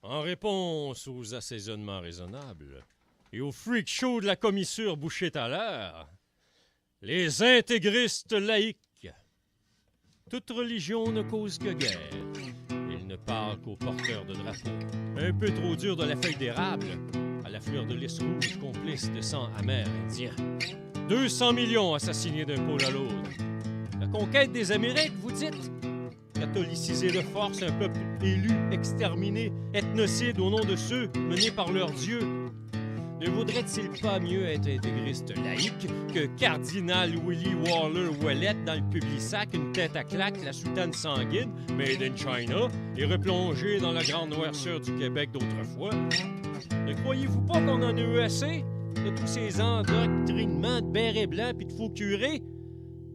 En réponse aux assaisonnements raisonnables et au freak show de la commissure Boucher-Thaler, les intégristes laïcs. Toute religion ne cause que guerre. Ils ne parlent qu'aux porteurs de drapeaux. Un peu trop dur de la feuille d'érable, à la fleur de lys rouge complice de sang amer indien. 200 millions assassinés d'un pôle à l'autre. La conquête des Amériques, vous dites? Catholiciser de force un peuple élu, exterminé, ethnocide au nom de ceux menés par leur Dieu. Ne vaudrait-il pas mieux être intégriste laïque que cardinal Willy Waller Ouellette dans le Publisac, une tête à claque, la soutane sanguine, made in China, et replongé dans la grande noirceur du Québec d'autrefois? Ne croyez-vous pas qu'on en a eu assez de tous ces endoctrinements de bérets blancs pis de faux curés?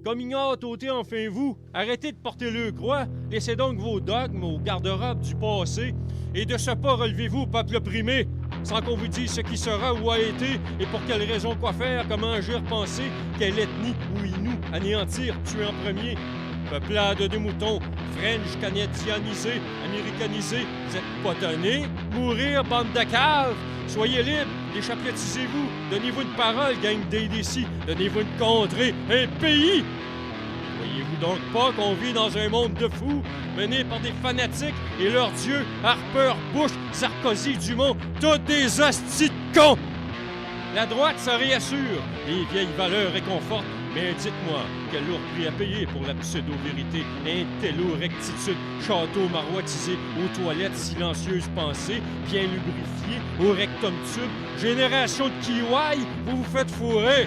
Comme ignore ôtez enfin vous, arrêtez de porter le croix, laissez donc vos dogmes au garde-robe du passé, et de ce pas relevez-vous au peuple opprimé, sans qu'on vous dise ce qui sera ou a été, et pour quelle raison quoi faire, comment agir, penser, quelle ethnie ou inou anéantir, tuer en premier. Peuplade de moutons, French canadianisés, américanisés, vous êtes pas tannés? Mourir, bande de caves! Soyez libres, déchapelettisez-vous, donnez-vous une parole, gang d'ADC, donnez-vous une contrée, un pays! Voyez-vous donc pas qu'on vit dans un monde de fous, mené par des fanatiques et leurs dieux, Harper, Bush, Sarkozy, Dumont, toutes des hosties de cons! La droite se réassure, les vieilles valeurs réconfortent, mais dites-moi, quel lourd prix à payer pour la pseudo-vérité, intello-rectitude, château maroitisé, aux toilettes silencieuses pensées, bien lubrifiées, au rectum tube, génération de kiwai, vous vous faites fourrer.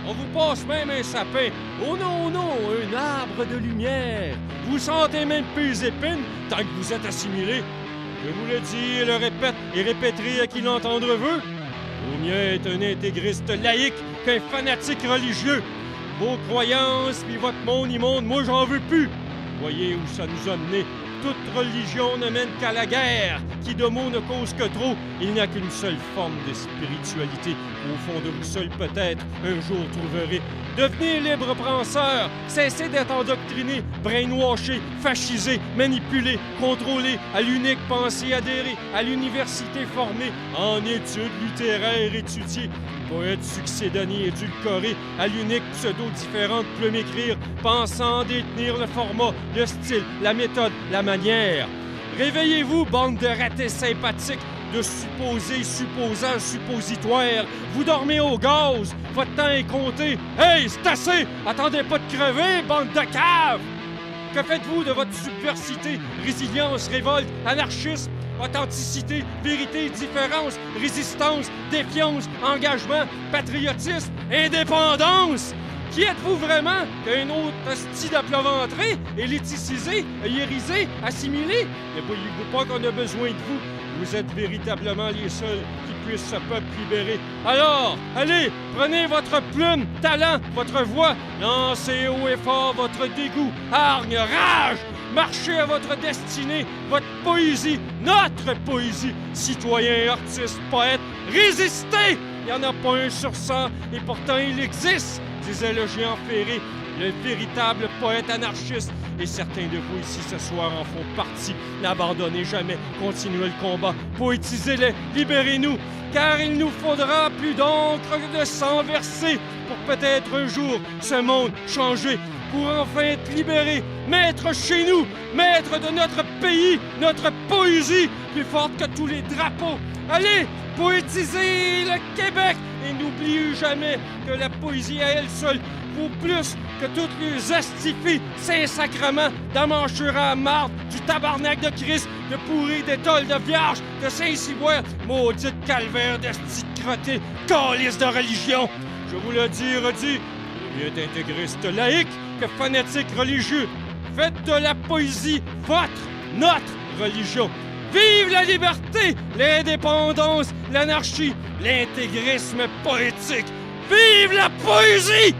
On vous passe même un sapin. Oh non, non, un arbre de lumière. Vous sentez même plus les épines tant que vous êtes assimilés. Je vous le dis et le répète et répéterai à qui l'entendre veut. Vaut mieux être un intégriste laïque qu'un fanatique religieux. Vos croyances puis votre monde immonde, moi j'en veux plus. Voyez où ça nous a menés. Toute religion ne mène qu'à la guerre, qui de mots ne cause que trop. Il n'y a qu'une seule forme de spiritualité. Au fond de vous seul peut-être, un jour trouverez. Devenez libre penseur, cessez d'être endoctriné, brainwashé, fascisé, manipulé, contrôlé, à l'unique pensée adhérée, à l'université formée, en études littéraires étudiées. Poète succédané édulcoré, à l'unique pseudo-différente plume écrire, pensant détenir le format, le style, la méthode, la manière. Réveillez-vous, bande de ratés sympathiques, de supposés, supposants, suppositoires. Vous dormez au gaz, votre temps est compté. Hey, c'est assez! Attendez pas de crever, bande de caves! Que faites-vous de votre subversité, résilience, révolte, anarchisme, authenticité, vérité, différence, résistance, défiance, engagement, patriotisme, indépendance? Qui êtes-vous vraiment qu'un autre style d'apleventré, éliticisé, hiérisé, assimilé? Ne voyez-vous pas qu'on a besoin de vous? Vous êtes véritablement les seuls qui puissent ce peuple libérer. Alors, allez, prenez votre plume, talent, votre voix, lancez haut et fort votre dégoût, hargne, rage, marchez à votre destinée, votre poésie, notre poésie, citoyens, artistes, poètes, résistez! Il n'y en a pas un sur 100, et pourtant il existe, disait le géant ferré, le véritable poète anarchiste. Et certains de vous ici ce soir en font partie. N'abandonnez jamais, continuez le combat, poétisez-les, libérez-nous, car il nous faudra plus d'encre que de sang versé pour peut-être un jour ce monde changer, pour enfin être libéré, maître chez nous, maître de notre pays, notre poésie, plus forte que tous les drapeaux. Allez, poétisez le Québec et n'oubliez jamais que la poésie à elle seule vaut plus que toutes les astifies, Saint-Sacrement, d'Amanchura à Marthe, du tabarnak de Christ, de pourri d'étole de vierge, de Saint-Cyboire, maudite calvaire d'esti crotté, calice de religion. Je vous le dis, redis, mieux être intégriste laïque que fanatique religieux. Faites de la poésie notre religion. Vive la liberté, l'indépendance, l'anarchie, l'intégrisme poétique. Vive la poésie!